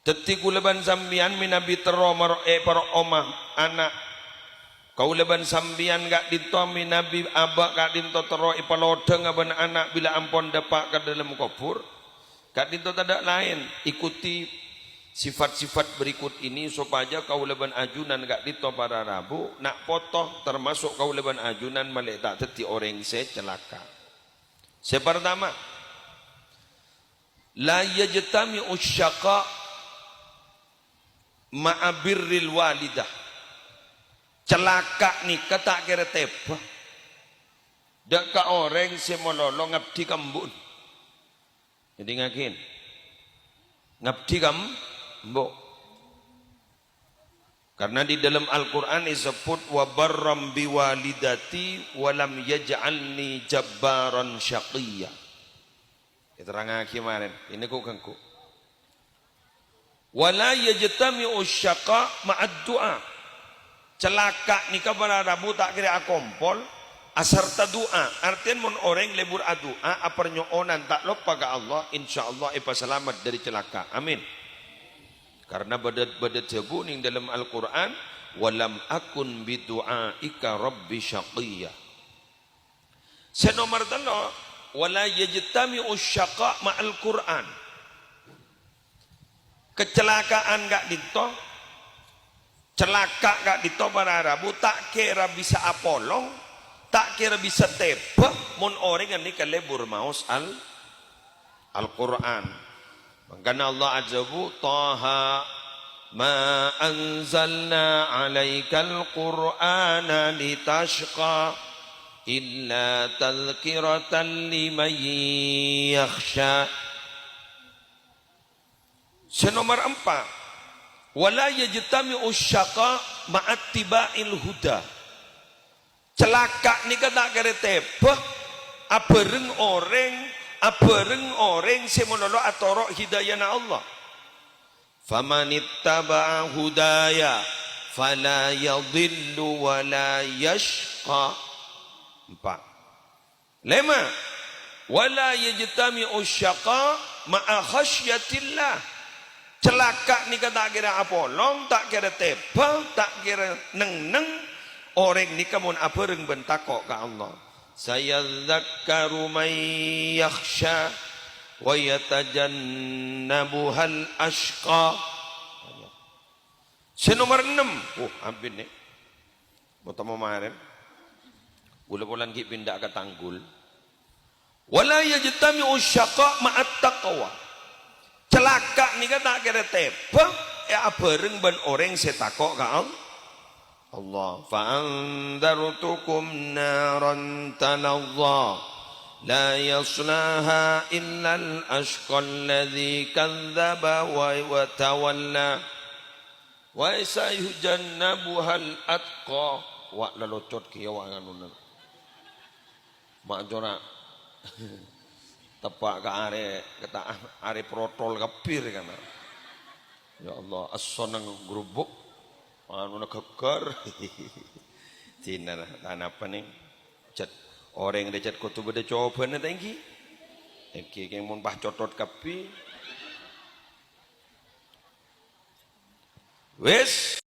Teti kuleban sambian minabi tero para omah anak kau leban sambian gak dinto minabi abak gak dinto tero ipalodeng aban anak bila ampon dapat ke dalam kubur gak dinto tidak lain ikuti sifat-sifat berikut ini supaya kau leban ajunan gak dinto para rabu nak potoh termasuk kau leban ajunan malek tak teti orang se celaka. Sepertama la yajtami usyaqa ma'abirril walidah. Celaka ni kata kira tebah. Dak ka orang semololo ngabdi kambun. Jadi ngakin. Ngabdi kambun. Karena di dalam Al-Qur'an disebut wa barram biwalidati wa lam yaj'alni jabbaran syaqiyya. Diterangake kemarin. Ini kok kangku. Wala yajtami'u syaqa ma'ad du'a. Celaka nikah pada rabu tak kira akompol asarta doa. Artian mun orang lebur adua apernyoonan tak lupa ke Allah insyaallah ipa selamat dari celaka. Amin. Karena badat jabu ning dalam Al-Qur'an walam akun bidu'aika rabbi syaqiyya. Senomor 3 wala yajtami'u syaqa ma'al Qur'an. Kecelakaan gak dito celaka gak dito para rabu tak kira bisa apolong tak kira bisa tebak mun orang ini kalebur maus Al-Quran. Makanya Allah ajabu Taha ma anzalna alaikal qur'ana litashqa illa tadhkiratan liman yakhsha. Senomor 4 wala yajtami'u syaqa ma'attiba'il huda. Celaka ni kata kare tebak abereng orang semono atoro hidayana Allah. Famanittaba'a hudaya fala yadhillu wala yashqa. 4. 5 wala yajtami'u syaqa ma'a khasyatillah. Celaka ni tak kira apolong, tak kira tebal, tak kira neng orang ni kamun apereng bentakok ke Allah. Sayadzakkaru man yakhsha wa yatajannabuhal ashqa. Senomor 6. Hampir ni. Mau kemarin. Bulan-bulan ki pindah ke Tanggul. Wala yajtami'u syaqa ma'at taqwa. Celaka ni kata kira tebak ya bareng ben orang setakok ka Allah. Fa andartukum naran talazza la yaslaha illa al-ashqa alladhi kadzdzaba wa tawalla wa sayujannabuha al-atqa wa lalocot kieu nganuna. Mak jora tepak ke are protol kapir kana. Ya Allah as-sonang grubuk anu geger. Cina tan apa nih? Cat orang decat kutu beda coban tengki. Tengki yang mun pah cotot kapi. Wes